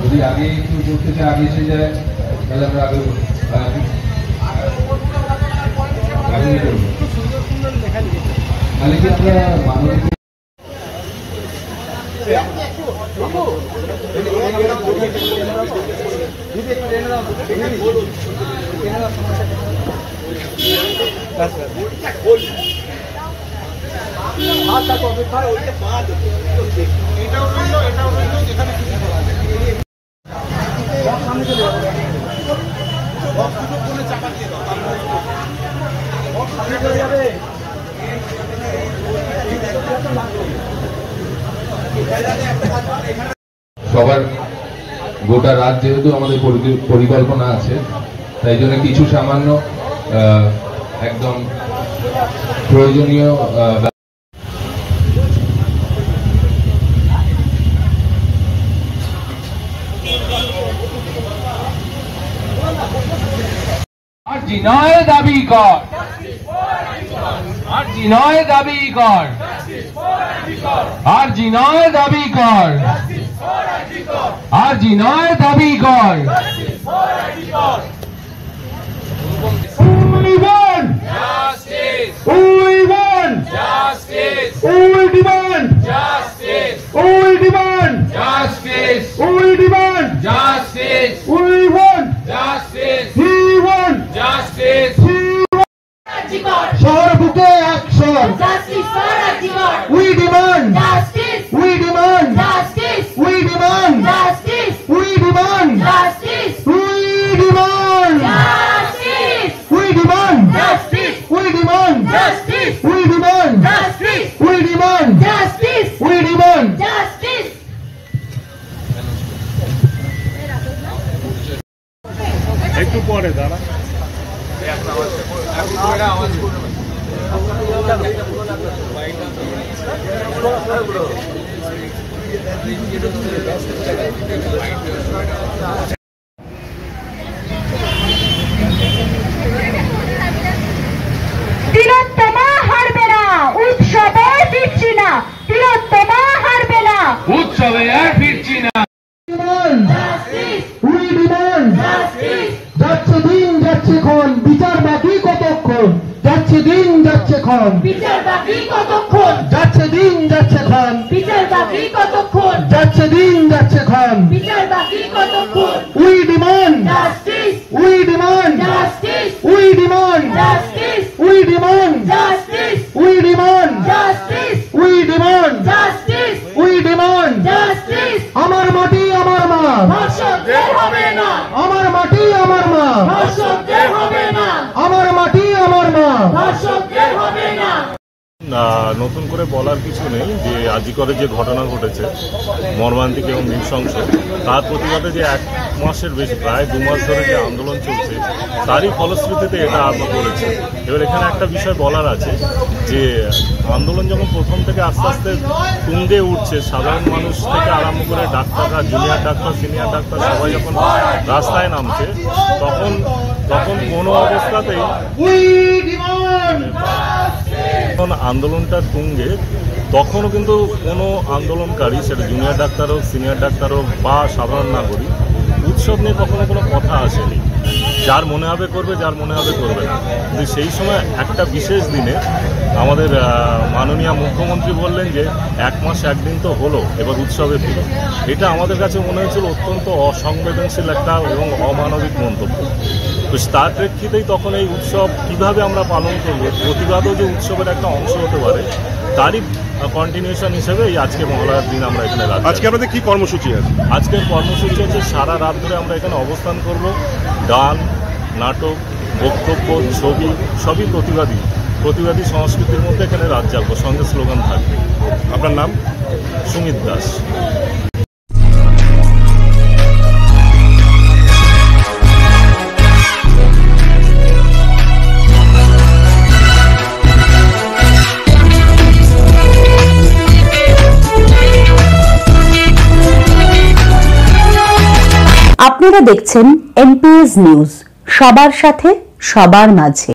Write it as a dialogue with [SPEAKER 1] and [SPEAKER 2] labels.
[SPEAKER 1] যদি আগে একটু করতে চাই, আগে এসে যায়, তাহলে আমরা আগে করবো। তাহলে কি আমরা মানবিক সবার গোটা রাত যেহেতু আমাদের পরিকল্পনা আছে, তাই জন্য কিছু সামান্য একদম প্রয়োজনীয়
[SPEAKER 2] আরজি নয় দাবি কর, আরজি নয় দাবি কর, আরজি নয় দাবি কর, আরজি নয় দাবি কর। We want justice. We want justice. We demand justice. We demand justice. We demand justice. We want justice. We want justice. শহর বুকে action, justice for Arjigor. We demand justice. We demand justice. We demand justice. We demand justice. We demand justice. We demand justice. We demand justice. We demand justice. We demand justice. We demand justice.
[SPEAKER 3] একটু পরে দাঁড়া
[SPEAKER 4] তিলোত্তমা হারবে না, উৎসবে ফিরছি না। তিলোত্তমা হারবে না,
[SPEAKER 2] উৎসবে আর ফিরছি না।
[SPEAKER 5] যাচ্ছে দিন যাচ্ছে ক্ষণ, বিচার বাকি কতক্ষণ? যাচ্ছে দিন যাচ্ছে ক্ষণ,
[SPEAKER 4] বিচার বাকি কতক্ষণ?
[SPEAKER 5] যাচ্ছে দিন যাচ্ছে ক্ষণ,
[SPEAKER 4] বিচার বাকি কতক্ষণ?
[SPEAKER 5] যাচ্ছে দিন যাচ্ছে ক্ষণ।
[SPEAKER 4] বিচার বাকি কতক্ষণ?
[SPEAKER 5] We demand
[SPEAKER 4] justice.
[SPEAKER 5] We demand
[SPEAKER 4] justice.
[SPEAKER 5] We demand
[SPEAKER 4] justice.
[SPEAKER 5] We demand
[SPEAKER 4] justice.
[SPEAKER 5] We demand
[SPEAKER 4] justice.
[SPEAKER 5] We demand
[SPEAKER 4] justice.
[SPEAKER 5] We demand
[SPEAKER 4] justice.
[SPEAKER 5] আমার মাটি আমার মা,
[SPEAKER 4] ধর্ষকদের হবে না।
[SPEAKER 5] আমার মাটি আমার মা,
[SPEAKER 4] ধর্ষকদের হবে না।
[SPEAKER 5] আমার মাটি আমার মা।
[SPEAKER 4] ধর্ষকদের হবে না।
[SPEAKER 3] নতুন করে বলার কিছু নেই যে আজিকরে যে ঘটনা ঘটেছে মর্মান্তিক এবং নৃশংস, তার প্রতিবাদে যে 1 মাসের বেশি প্রায় 2 মাস ধরে যে আন্দোলন চলছে তারই ফলশ্রুতিতে এটা আরম্ভ করেছে। এবার এখানে একটা বিষয় বলার আছে যে আন্দোলন যখন প্রথম থেকে আস্তে আস্তে তুঙ্গে উঠছে, সাধারণ মানুষ থেকে আরম্ভ করে ডাক্তাররা, জুনিয়র ডাক্তার, সিনিয়র ডাক্তার সবাই যখন রাস্তায় নামছে তখন কোনো অবস্থাতেই আন্দোলনটা তুঙ্গে তখনও কিন্তু কোনো আন্দোলনকারী, সেটা জুনিয়র ডাক্তার হোক, সিনিয়র ডাক্তার হোক বা সাধারণ নাগরিক, উৎসব নিয়ে কখনো কোনো কথা আসেনি। যার মনে হবে করবে, যার মনে হবে করবে না। কিন্তু সেই সময় একটা বিশেষ দিনে আমাদের মাননীয় মুখ্যমন্ত্রী বললেন যে 1 মাস 1 দিন তো হলো, এবার উৎসবে ফিরে। এটা আমাদের কাছে মনে হয়েছিল অত্যন্ত অসংবেদনশীল একটা এবং অমানবিক মন্তব্য। তো তার প্রেক্ষিতেই তখন এই উৎসব কীভাবে আমরা পালন করব, প্রতিবাদও যে উৎসবের একটা অংশ হতে পারে তারই কন্টিনিউশন হিসেবে এই আজকে মহালয়ার দিন আমরা এখানে রাখছি।
[SPEAKER 6] আজকে আমাদের কি কর্মসূচি আছে?
[SPEAKER 3] আজকের কর্মসূচি হচ্ছে সারা রাত ধরে আমরা এখানে অবস্থান করব। গান, নাটক, বক্তব্য, ছবি সবই প্রতিবাদী সংস্কৃতির মধ্যে এখানে রাত যাবো, সঙ্গে স্লোগান থাকবে।
[SPEAKER 6] আপনার নাম?
[SPEAKER 3] সুমিত দাস।
[SPEAKER 7] আপনারা দেখছেন এমপিএস নিউজ, সবার সাথে সবার মাঝে।